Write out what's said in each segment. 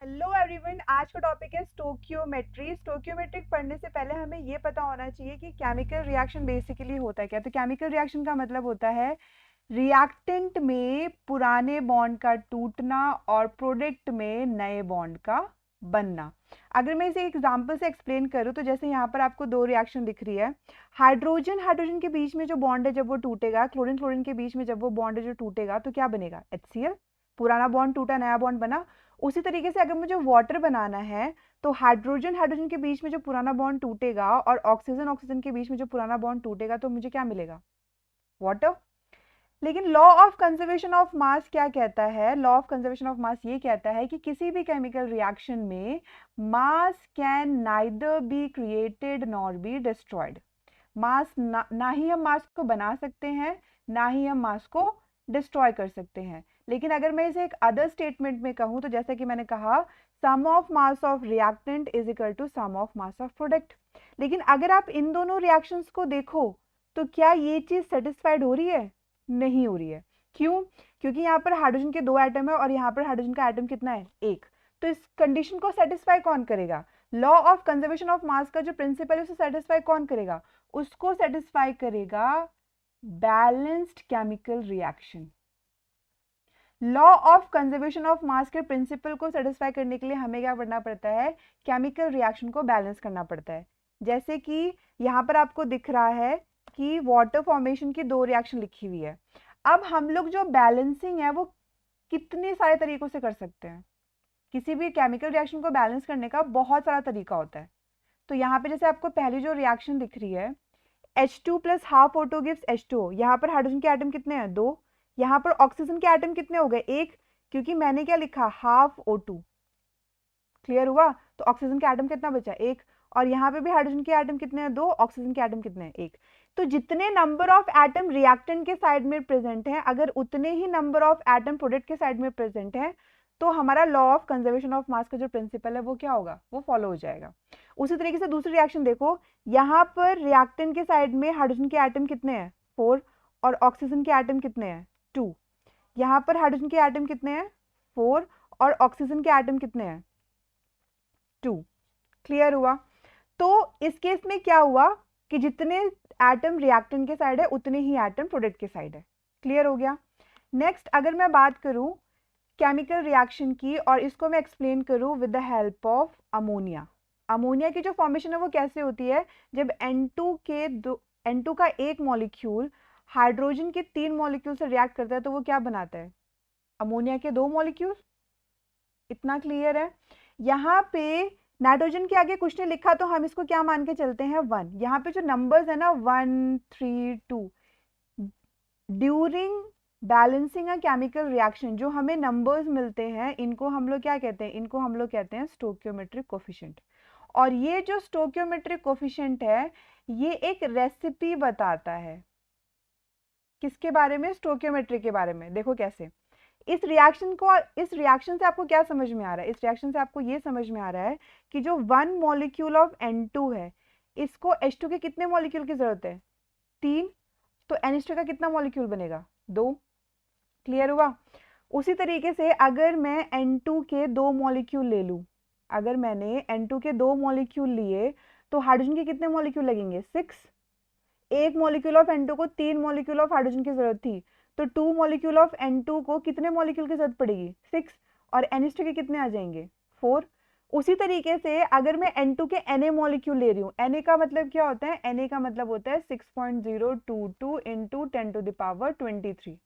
Hello everyone, आज का topic है स्टोकियोमेट्री। स्टोकियोमेट्रिक पढ़ने से पहले हमें ये पता होना चाहिए कि केमिकल रिएक्शन बेसिकली होता है क्या। तो केमिकल रिएक्शन का मतलब होता है रिएक्टेंट में पुराने बॉन्ड का टूटना और प्रोडक्ट में नए बॉन्ड का बनना। अगर मैं इसे एग्जांपल से एक्सप्लेन करूँ तो जैसे यहाँ पर आपको दो रिएक्शन दिख रही है। हाइड्रोजन हाइड्रोजन के बीच में जो बॉन्ड है जब वो टूटेगा, क्लोरीन क्लोरीन के बीच में जब वो बॉन्ड है जो टूटेगा तो क्या बनेगा? HCl। पुराना बॉन्ड टूटा, नया बॉन्ड बना। उसी तरीके से अगर मुझे वाटर बनाना है तो हाइड्रोजन हाइड्रोजन के बीच में जो पुराना बॉन्ड टूटेगा और ऑक्सीजन ऑक्सीजन के बीच में जो पुराना बॉन्ड टूटेगा तो मुझे क्या मिलेगा? वाटर। लेकिन law of conservation of mass क्या कहता है? Law of conservation of mass ये कहता है कि किसी भी केमिकल रिएक्शन में mass can neither be created nor be destroyed. Mass ना ही हम मास को बना सकते हैं, ना ही हम मास को डिस्ट्रॉय कर सकते हैं। लेकिन अगर मैं इसे एक अदर स्टेटमेंट में कहूँ तो जैसे कि मैंने कहा, sum of mass of reactant is equal to sum of mass of product. लेकिन अगर आप इन दोनों रिएक्शंस को देखो तो क्या ये चीज सेटिस्फाइड हो रही है? नहीं हो रही है। क्यों? क्योंकि यहाँ पर हाइड्रोजन के दो एटम है और यहाँ पर हाइड्रोजन का एटम कितना है? एक। तो इस कंडीशन को सेटिस्फाई कौन करेगा? लॉ ऑफ कंजर्वेशन ऑफ मास का जो प्रिंसिपल है उसे सेटिस्फाई कौन करेगा? उसको सेटिस्फाई करेगा balanced chemical reaction. Law of conservation of मास के प्रिंसिपल को सेटिस्फाई करने के लिए हमें क्या करना पड़ता है? केमिकल रिएक्शन को बैलेंस करना पड़ता है। जैसे कि यहाँ पर आपको दिख रहा है कि वाटर फॉर्मेशन की दो रिएक्शन लिखी हुई है। अब हम लोग जो बैलेंसिंग है वो कितने सारे तरीकों से कर सकते हैं। किसी भी केमिकल रिएक्शन को बैलेंस करने का बहुत सारा तरीका होता है। तो यहाँ पे जैसे आपको पहली जो रिएक्शन दिख रही है, H2 plus half O2 gives H2O। यहाँ पर हाइड्रोजन के एटम कितने हैं? दो। यहाँ पर ऑक्सीजन के एटम कितने हो गए? एक, क्योंकि मैंने क्या लिखा? Half O2। क्लियर हुआ? तो ऑक्सीजन के एटम कितना बचा? एक। और यहाँ पे भी हाइड्रोजन के एटम कितने हैं? दो। ऑक्सीजन के एटम कितने हैं? एक। तो जितने नंबर ऑफ एटम रिएक्टेंट के साइड में प्रेजेंट हैं, अगर उतने ही नंबर ऑफ एटम प्रोडक्ट के साइड में प्रेजेंट हैं, तो हमारा लॉ ऑफ कंजर्वेशन ऑफ मास का जो प्रिंसिपल है वो क्या होगा? वो फॉलो हो जाएगा। उसी तरीके से दूसरी रिएक्शन देखो, यहाँ पर रिएक्टेंट के साइड में हाइड्रोजन के एटम कितने हैं? 4। और ऑक्सीजन के एटम कितने हैं? 2। यहाँ पर हाइड्रोजन के एटम कितने हैं? 4। और ऑक्सीजन के एटम कितने हैं? 2। क्लियर हुआ? तो इस केस में क्या हुआ कि जितने एटम रिएक्टेंट के साइड है उतने ही एटम प्रोडक्ट के साइड है। क्लियर हो गया? नेक्स्ट अगर मैं बात करूं केमिकल रिएक्शन की और इसको मैं एक्सप्लेन करूं with the help of ammonia. Ammonia की जो फॉर्मेशन है वो कैसे होती है? जब N2 का एक मॉलिक्यूल हाइड्रोजन के 3 मॉलिक्यूल से रिएक्ट करता है तो वो क्या बनाता है? अमोनिया के 2 मॉलिक्यूल। इतना क्लियर है? यहाँ पे नाइट्रोजन के आगे कुछ नहीं लिखा तो हम इसको क्या मान के चलते हैं? 1। यहाँ पे जो नंबर्स है ना 1 3 2, during balancing a chemical reaction जो हमें नंबर्स मिलते हैं इनको हम लोग क्या कहते हैं? इनको हम लोग कहते हैं स्टोकियोमेट्रिक कोफिशिएंट। और ये जो स्टोकियोमेट्रिक कोफिशिएंट है ये एक रेसिपी बताता है। किसके बारे में? स्टोकियोमेट्री के बारे में। देखो कैसे। इस रिएक्शन से आपको क्या समझ में आ रहा है? इस रिएक्शन से आपको ये समझ में आ रहा है कि जो 1 मॉलिक्यूल ऑफ N2 है इसको H2 के कितने मॉलिक्यूल की जरूरत है? 3। तो NH2 का कितना मॉलिक्यूल बनेगा? 2। क्लियर हुआ? उसी तरीके से अगर मैं N2 के 2 मॉलिक्यूल ले लूं, अगर मैंने N2 के 2 मॉलिक्यूल लिए तो हाइड्रोजन के कितने मॉलिक्यूल लगेंगे? 6। एक मॉलिक्यूल ऑफ N2 को 3 मॉलिक्यूल ऑफ हाइड्रोजन की जरूरत थी, तो 2 मॉलिक्यूल ऑफ N2 को कितने मॉलिक्यूल की जरूरत पड़ेगी? 6। और NH2 के कितने आ जाएंगे? 4। उसी तरीके से अगर मैं N2 के Na मॉलिक्यूल ले रही हूँ, Na का मतलब क्या होता है? Na का मतलब होता है 6.022 into 10 to the power 23।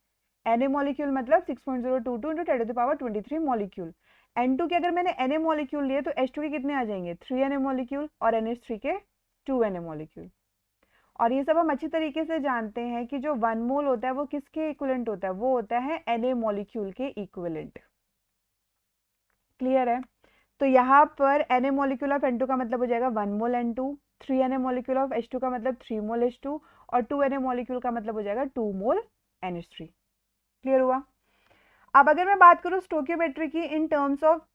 Na molecule मतलब 6.022 into 10 to the power 23 molecule. N2 के अगर मैंने Na मॉलिक्यूल लिए तो H2 के कितने आ जाएंगे? 3 Na मॉलिक्यूल और NH3 के 2 Na मॉलिक्यूल। और ये सब हम अच्छी तरीके से जानते हैं कि जो 1 मोल होता है वो किसके इक्विवेलेंट होता है? वो होता है Na मॉलिक्यूल के इक्विवेलेंट। क्लियर है? तो यहाँ पर Na मॉलिक्यूल ऑफ N2 का मतलब हो जाएगा 1 मोल N2, 3 Na molecule of H2 का मतलब 3 मोल H2 और 2 Na मॉलिक्यूल का मतलब हो जाएगा 2 मोल NH3। क्लियर हुआ? अब अगर मैं बात करूँ स्टोकियोमेट्री की इन टर्म्स ऑफ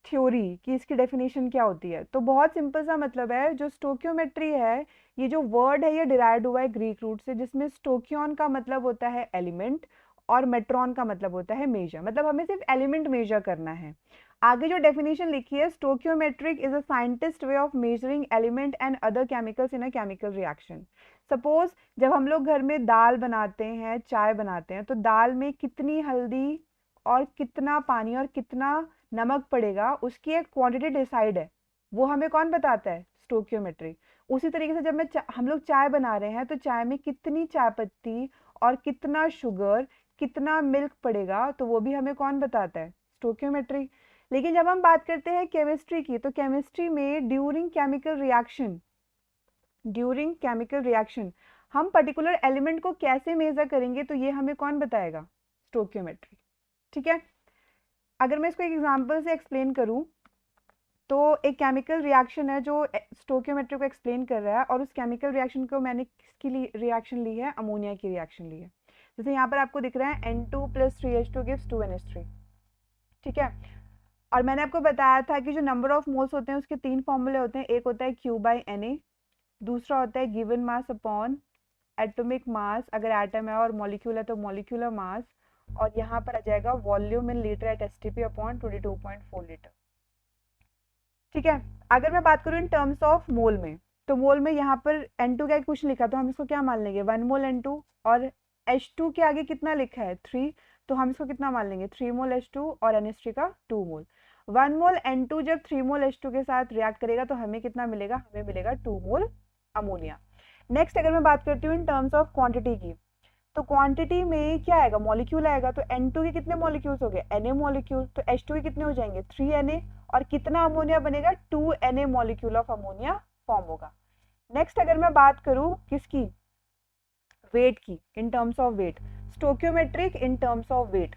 थ्योरी कि इसकी डेफिनेशन क्या होती है, तो बहुत सिंपल सा मतलब है। जो स्टोकियोमेट्री है, ये जो वर्ड है ये डिराइव्ड हुआ है ग्रीक रूट से, जिसमें स्टोकियन का मतलब होता है एलिमेंट और मेट्रॉन का मतलब होता है मेजर। मतलब हमें सिर्फ एलिमेंट मेजर करना है। आगे जो डेफिनेशन लिखी है, stoichiometric is a scientist way of measuring element and other chemicals in a chemical reaction. Suppose जब हम लोग घर में दाल बनाते हैं, चाय बनाते हैं, तो दाल में कितनी हल्दी और कितना पानी और कितना नमक पड़ेगा, उसकी एक क्वांटिटी डिसाइड है, वो हमें कौन बताता है? स्टोक्योमेट्री। उसी तरीके से जब हम लोग चाय बना रहे हैं, तो चाय में कितनी चाय पत्ती और कितना शुगर, कितना मिल्क पड़ेगा, तो वो भी हमें कौन बताता है? स्टोक्योमेट्री। लेकिन जब हम बात करते हैं केमिस्ट्री की, तो केमिस्ट्री में ड्यूरिंग केमिकल रिएक्शन हम पर्टिकुलर एलिमेंट को कैसे मेजर करेंगे, तो ये हमें कौन बताएगा? स्टोक्योमेट्री। ठीक है, अगर मैं इसको एक एग्जांपल से एक्सप्लेन करूं, तो एक केमिकल रिएक्शन है जो स्टोक्योमेट्री को एक्सप्लेन कर रहा है, और उस केमिकल रिएक्शन को मैंने किसकी रिएक्शन ली है? अमोनिया की रिएक्शन ली है। जैसे यहाँ पर आपको दिख रहा है N2 + 3H2 gives 2NH3। ठीक है, और मैंने आपको बताया था कि जो नंबर ऑफ मोल्स होते हैं उसके 3 फॉर्मूले होते हैं। एक होता है Q/Na, दूसरा होता है given mass upon atomic mass, अगर एटम है और मॉलिक्यूल है तो मॉलिक्यूलर मास, और यहाँ पर आ जाएगा volume in litre at STP upon 22.4 litre. ठीक है, अगर मैं बात करूँ इन टर्म्स ऑफ मोल में, तो मोल में यहाँ पर N2 का एक क्वेश्चन लिखा, तो हम इसको क्या मान लेंगे? 1 मोल N2, और H2 के आगे कितना लिखा है? 3, तो हम इसको कितना मान लेंगे? 3 मोल H2 और NH3 का 2 मोल। 1 मोल N2 जब 3 मोल H2 के साथ रिएक्ट करेगा तो हमें कितना मिलेगा? हमें मिलेगा 2 मोल अमोनिया। नेक्स्ट अगर मैं बात करती हूँ इन टर्म्स ऑफ क्वांटिटी की, तो क्वांटिटी में क्या आएगा? मॉलिक्यूल आएगा। तो N2 के कितने मॉलिक्यूल्स हो गए? Na molecule. तो H2 के कितने हो जाएंगे? 3Na, और कितना अमोनिया बनेगा? 2Na molecule of ammonia form होगा। नेक्स्ट अगर मैं बात करूं किसकी? वेट की, in terms of weight, stoichiometric in terms of weight.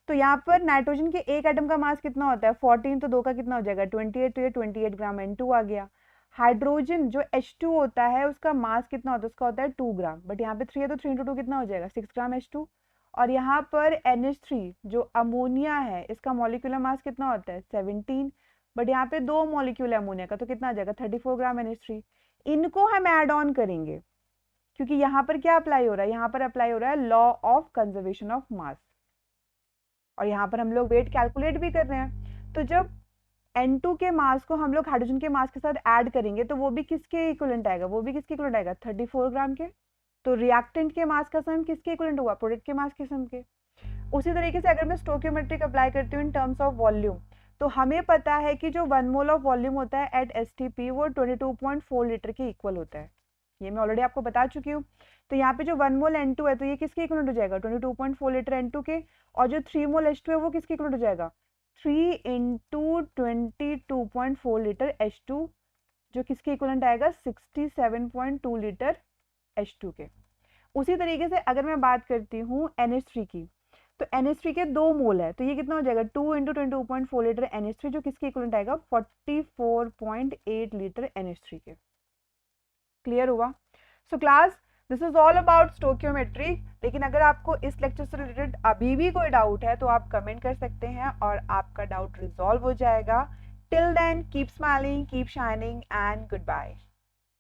तो यहाँ पर नाइट्रोजन के एक एटम का मास कितना होता है? 14, तो 2 का कितना हो जाएगा? 28, तो ये 28 ग्राम N2 आ गया। हाइड्रोजन जो H2 होता है उसका मास कितना होता है? उसका होता है 2 ग्राम, बट यहाँ पे 3 है तो 3 × 2 कितना हो जाएगा? 6 ग्राम H2। और यहाँ पर NH3 जो अमोनिया है, इसका मॉलिक्यूलर मास कितना होता है? 17, बट यहाँ पे 2 मॉलिक्यूल है अमोनिया का, तो कितना आ जाएगा? 34 ग्राम NH3। इनको हम ऐड ऑन करेंगे, क्योंकि यहाँ पर क्या अप्लाई हो रहा है? यहाँ पर अप्लाई हो रहा है लॉ ऑफ कंजर्वेशन ऑफ मास, और यहाँ पर हम लोग वेट कैलकुलेट भी कर रहे हैं। तो जब N2 के मास को हम लोग हाइड्रोजन के मास के साथ ऐड करेंगे, तो वो भी किसके इक्विवेलेंट आएगा? वो भी किसके इक्विवेलेंट आएगा? 34 ग्राम के। तो रिएक्टेंट के मास का सम किसके इक्विवेलेंट हुआ? प्रोडक्ट के मास के सम के। उसी तरीके से अगर मैं स्टोक्योमेट्रिक अप्लाई करती हूँ इन टर्म्स ऑफ वॉल्यूम, तो हमें पता है कि जो 1 मोल ऑफ वॉल्यूम होता है एट STP वो 22.4 लीटर के इक्वल होता है। ये मैं ऑलरेडी आपको बता चुकी हूँ। तो यहाँ पे जो 1 मोल N2 है, तो ये किसके इक्विवेलेंट हो जाएगा? 22.4 लीटर N2 के। और जो 3 मोल H2 है वो किसके इक्विवेलेंट हो जाएगा? 3 × 22.4 लीटर H2, जो किसके इक्विवेलेंट आएगा? 67.2 लीटर H2 के। उसी तरीके से अगर मैं बात करती हूँ NH3 की, तो NH3 के 2 मोल है, तो ये कितना हो जाएगा? 2 × 22.4 लीटर NH3, जो किसके इक्विवेलेंट आएगा? 44.8 लीटर NH3 के। क्लियर हुआ? So class, this is all about stoichiometry. लेकिन अगर आपको इस लेक्चर से रिलेटेड अभी भी कोई डाउट है तो आप कमेंट कर सकते हैं और आपका डाउट रिजॉल्व हो जाएगा। Till then keep smiling, keep shining and good bye.